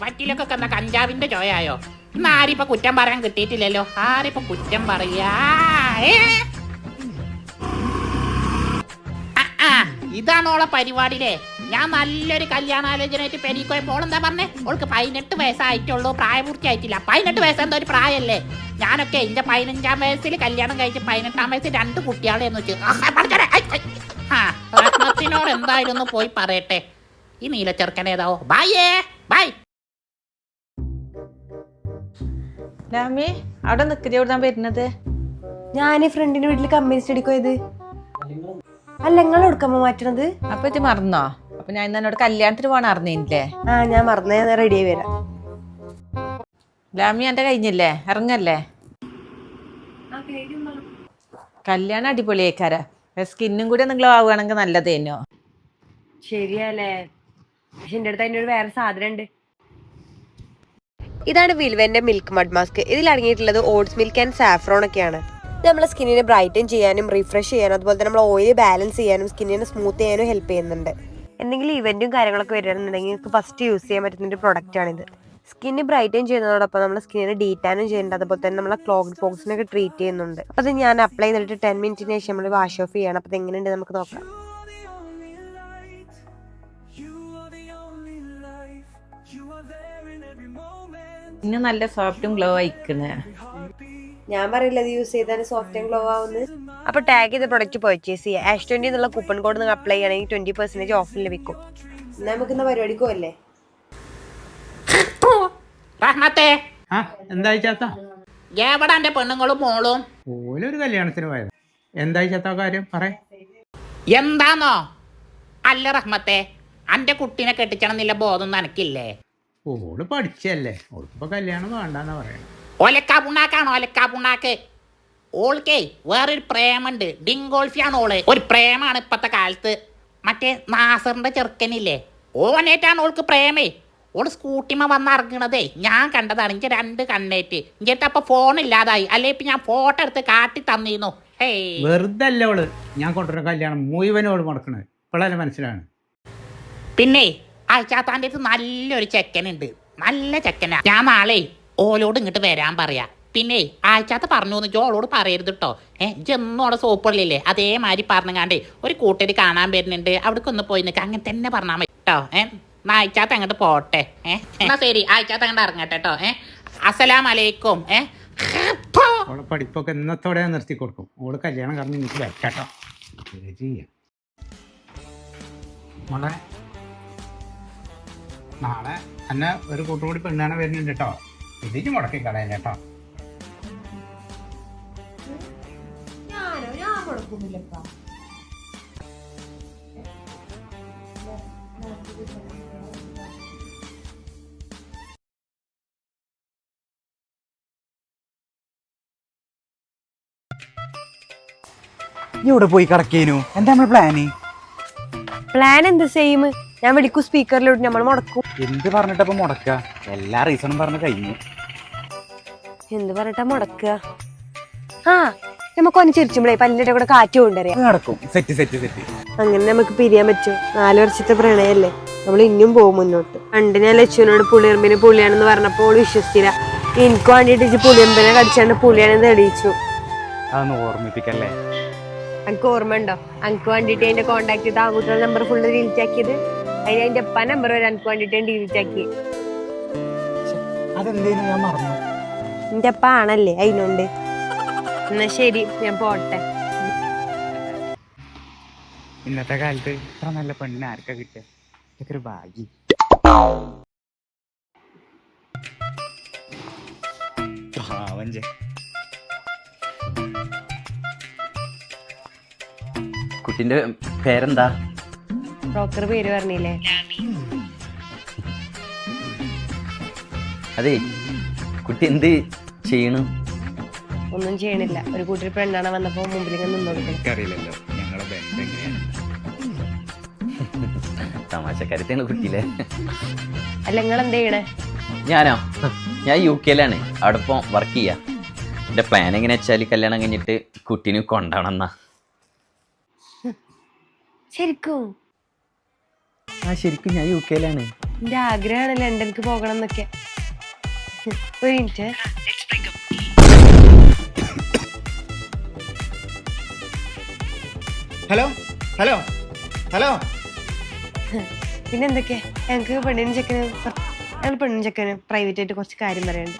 വറ്റിലൊക്കെ എന്താ കഞ്ചാവിന്റെ ചോയായോ? ഇന്ന് ആരിപ്പോ കുറ്റം പറയാൻ കിട്ടിയിട്ടില്ലല്ലോ. ആരിപ്പോ കുറ്റം പറയാ? ഇതാണോളെ പരിപാടിയിലെ. ഞാൻ നല്ലൊരു കല്യാണാലോചനയായിട്ട് പെരീക്കോയപ്പോൾ എന്താ പറഞ്ഞേ? ഓൾക്ക് 18 വയസ്സായിട്ടുള്ളൂ, പ്രായപൂർത്തിയായിട്ടില്ല. 18 വയസ്സ് എന്താ ഒരു പ്രായമല്ലേ? ഞാനൊക്കെ എന്റെ 15-ാം വയസ്സിൽ കല്യാണം കഴിച്ച് 18-ാം വയസ്സിൽ 2 കുട്ടികളെന്ന് വെച്ചു. റഹ്മത്തിനോട് എന്തായാലും പോയി പറയട്ടെ. ഈ നീല ചെറുക്കനേതാവോ? ബൈയേ ബൈ. രാമി അവിടെ നിൽക്കുക. എവിടുന്നാ വരുന്നത്? ഞാൻ ഫ്രണ്ടിന്റെ വീട്ടിൽ കമ്പനി സ്റ്റഡിക്ക് പോയത്. അല്ല, നിങ്ങൾ എടുക്കമ്മ മാറ്റണത്? അപ്പൊ ഇത് മറന്നോ? അപ്പൊ ഞാൻ ഇന്ന് എന്നോട് കല്യാണത്തിന് പോകണം അറിഞ്ഞില്ലേ? ആ, ഞാൻ മറന്നേ. ഞാൻ റെഡി ആയി വരാം. രാമി എന്റെ കഴിഞ്ഞില്ലേ? ഇറങ്ങല്ലേ? കല്യാണം അടിപൊളിയേക്കാരാ. സ്കിന്നും കൂടി നിങ്ങൾ ആവുകയാണെങ്കിൽ നല്ലതേനോ. ശരിയല്ലേ? പക്ഷെ എന്റെ അടുത്ത് അതിൻ്റെ ഒരു വേറെ സാധനം ഉണ്ട്. ഇതാണ് വിൽവന്റെ മിൽക്ക് മഡ് മാസ്ക്. ഇതിൽ അടങ്ങിയിട്ടുള്ളത് ഓട്സ് മിൽക്ക് ആൻഡ് സാഫ്രോൺ ഒക്കെയാണ്. ഇത് നമ്മളെ സ്കിന്നിനെ ബ്രൈറ്റൻ ചെയ്യാനും റിഫ്രഷ് ചെയ്യാനും അതുപോലെ തന്നെ നമ്മൾ ഓയിൽ ബാലൻസ് ചെയ്യാനും സ്കിന്നിനെ സ്മൂത്ത് ചെയ്യാനും ഹെൽപ്പ് ചെയ്യുന്നുണ്ട്. എന്തെങ്കിലും ഇവന്റും കാര്യങ്ങളൊക്കെ വരികയാണെന്നുണ്ടെങ്കിൽ നിങ്ങൾക്ക് ഫസ്റ്റ് യൂസ് ചെയ്യാൻ പറ്റുന്ന ഒരു പ്രൊഡക്റ്റ് ആണിത്. സ്കിന്ന് ബ്രൈറ്റൻ ചെയ്യുന്നതോടൊപ്പം നമ്മുടെ സ്കിന്നിനെ ഡീറ്റാനും ചെയ്യുന്നുണ്ട്. അതുപോലെ തന്നെ നമ്മളെ ക്ലോഗ്ഡ് പോക്സിനൊക്കെ ട്രീറ്റ് ചെയ്യുന്നുണ്ട്. അപ്പോൾ അത് ഞാൻ അപ്ലൈ ചെയ്തിട്ട് 10 മിനിറ്റിന് ശേഷം നമ്മൾ വാഷ് ഓഫ് ചെയ്യണം. അപ്പോൾ എങ്ങനെയുണ്ട് നമുക്ക് നോക്കാം. ഇന്ന് നല്ല സോഫ്റ്റും ഗ്ലോ ആയിക്കണേ. ഞാൻ പറയില്ല അത് യൂസ് ചെയ്താൽ സോഫ്റ്റ് ആൻഡ് ഗ്ലോ ആവുന്നത്. അപ്പോൾ ടാഗ് ചെയ്ത പ്രൊഡക്റ്റ് പർച്ചേസ് ചെയ്യുക. Ash20 എന്നുള്ള കൂപ്പൺ കോഡ് നിങ്ങൾ അപ്ലൈ ചെയ്യണമെങ്കിൽ 20% ഓഫിൽ ലഭിക്കും. എന്നാൽ നമുക്ക് ഇന്ന് പരിപാടിക്ക് പോകല്ലേ? റഹ്മത്തെ, എന്തായി ചാത്ത? എവിടെ എന്റെ പെണ്ണുങ്ങളും മോളും? ഓലൊരു കല്യാണത്തിന് പോയത്. എന്തായി ചാത്ത കാര്യം പറ. എന്താന്നോ? അല്ല റഹ്മത്തെ, അന്റെ കുട്ടീനെ കെട്ടിച്ചണമെന്നില്ല ബോധം നനക്കില്ലേ? ഓള് പഠിച്ചല്ലേ, ഓൾക്കിപ്പോ കല്യാണം വേണ്ടെന്നാ പറയണേ. ഒലക്കാ പുണ്ണാക്കാണോ? ഒലക്കാ പുണ്ണാക്ക്. ഓൾക്കേ വേറൊരു പ്രേമുണ്ട്. ഡിങ്കോൾഫിയാണ് ഓള്. ഒരു പ്രേമാണ് ഇപ്പത്തെ കാലത്ത്. മറ്റേ നാസറിന്റെ ചെറുക്കനില്ലേ, ഓനേറ്റാണ് ഓൾക്ക് പ്രേമേ. ഓള് സ്കൂട്ടിമ വന്നിറങ്ങണതേ ഞാൻ കണ്ടതാണ്. എനിക്ക് 2 കണ്ണേറ്റ്. എനിക്ക് അപ്പൊ ഫോൺ ഇല്ലാതായി. അല്ലെ ഇപ്പൊ ഞാൻ ഫോട്ടോ എടുത്ത് കാട്ടി തന്നിരുന്നു. വെറുതെ അല്ല ഓള് ഞാൻ കൊണ്ടുവരുന്ന കല്യാണം മുഴുവനും ഓള് മുടക്കണത്. ഇപ്പോഴല്ലേ മനസ്സിലാണ്. പിന്നെ അയച്ചാത്താൻ്റെ അടുത്ത് നല്ലൊരു ചെക്കനുണ്ട്. നല്ല ചെക്കനാ. ഞാൻ നാളെ ഓലോട് ഇങ്ങോട്ട് വരാൻ പറയാ. പിന്നെ ആഴ്ചാത്ത പറഞ്ഞു ജോളോട് പറയരുത് കേട്ടോ. ജെന്നും അവിടെ സോപ്പുള്ളില്ലേ അതേമാതിരി പറഞ്ഞങ്ങാണ്ടേ ഒരു കൂട്ടര് കാണാൻ വരുന്നുണ്ട്, അവിടേക്ക് ഒന്ന് പോയി നിൽക്കുക. അങ്ങനെ തന്നെ പറഞ്ഞാൽ മതി കേട്ടോ. ആഴ്ചാത്ത അങ്ങോട്ട് പോട്ടെ. എന്നാ ശരി, ആഴ്ചാത്ത അങ്ങോട്ട് ഇറങ്ങട്ടെ കേട്ടോ. അസ്സലാമലൈക്കും. ഓളെ പഠിപ്പൊക്കെ ഇന്നത്തോടെ നിർത്തി കൊടുക്കും. ഓള് കല്യാണം കാരണം എനിക്ക് വെക്കട്ടോ ചെയ്യാം. മോളെ നാളെ എന്നെ ഒരു കൂട്ടുകൂടി പെണ്ണാണ് വരുന്നുണ്ട് കേട്ടോ. ഇതിന് മുടക്കി കളയല്ലേ കേട്ടോ. ഇവിടെ പോയി കിടക്കേനു. എന്താ നമ്മളെ പ്ലാൻ എന്ത് സെയിം. ഞാൻ വിളിക്കും സ്പീക്കറിലോട്ട്, നമ്മൾ മുടക്കും. എന്ത് പറഞ്ഞിട്ടപ്പോ മുടക്ക? എല്ലാ റീസണും പറഞ്ഞ് കഴിഞ്ഞു. എന്ത് പറഞ്ഞിട്ടാ മുടക്കുക? ആ, നമുക്ക് ഒന്ന് ചിരിച്ചുമ്പോഴേ പല്ലിന്റെ കൂടെ കാറ്റ് കൊണ്ടുവരാം. നടക്കും. Set set set. അങ്ങനെ നമുക്ക് പിരിയാൻ പറ്റും. 4 വർഷത്തെ പ്രണയല്ലേ, നമ്മൾ ഇനിയും പോകും മുന്നോട്ട്. പണ്ട് ഞാൻ ലച്ചുവിനോട് പുളിയമ്പന് പുളിയാണെന്ന് പറഞ്ഞപ്പോൾ വിശ്വസിച്ചില്ല. എനിക്ക് വേണ്ടിയിട്ട് പുളിയമ്പനെ കടിച്ചാണ്ട് പുളിയാണെന്ന് തെളിയിച്ചു. അതൊന്ന് ഓർമ്മിപ്പിക്കല്ലേ. എനിക്ക് ഓർമ്മ ഉണ്ടോ? എനിക്ക് വേണ്ടിട്ട് അതിന്റെ കോണ്ടാക്ട് ചെയ്ത് ആൺകുട്ടികളുടെ നമ്പർ ഫുള്ള് ഡിലീറ്റ് ആക്കിയത്. അതിന് അതിന്റെ അപ്പ നമ്പർ വരെ എനിക്ക് വേണ്ടിട്ട് ഡിലീറ്റ് ആക്കി. അതെന്തേലും ഞാൻ മറന്നു. എന്റെ അപ്പ ആണല്ലേ, അതിനുണ്ട്. എന്നാ ശരി, ഞാൻ പോട്ടെ. ഇന്നത്തെ കാലത്ത് ഇത്ര നല്ല പെണ്ണിനെ ആർക്കാ കിട്ടുക? ഇതൊക്കെ ഒരു ഭാഗ്യം. കുട്ടിന്റെ പേരെന്താ? ബ്രോക്കർ പേര് പറഞ്ഞില്ലേ? അതെ, കുട്ടി എന്ത് ചെയ്യണു? ഒന്നും ചെയ്യണില്ല. ഒരു കൂട്ടർ പെണ്ണാണ് വന്നപ്പോ മുമ്പിൽ ഇങ്ങനെ നിന്നോടുക്കണം. അറിയില്ലല്ലോ ഞങ്ങളെ ബന്ധം എങ്ങനെയാണ്. തമാശക്കാരത്തെയാണ് കുട്ടിയിലെ. അല്ല, നിങ്ങൾ എന്താ ചെയ്യണേ? ഞാനോ? ഞാൻ UK-ലാണ്. അവിടെ ഇപ്പോൾ വർക്ക് ചെയ്യാം. എൻ്റെ പ്ലാൻ എങ്ങനെയാ വെച്ചാൽ കല്യാണം കഴിഞ്ഞിട്ട് കുട്ടീനെ കൊണ്ടുപോകണമെന്നാ. ശരിക്കും? ശരിക്കും ഞാൻ UK-ലാണ്. എന്റെ ആഗ്രഹമാണ് ലണ്ടനിക്ക് പോകണം എന്നൊക്കെ. ഒരു മിനിറ്റ്. ഹലോ ഹലോ ഹലോ പിന്നെ എന്തൊക്കെയാ, ഞങ്ങൾക്ക് പെണ്ണിനും ചെക്കനും പ്രൈവറ്റ് ആയിട്ട് കുറച്ച് കാര്യം പറയാനുണ്ട്.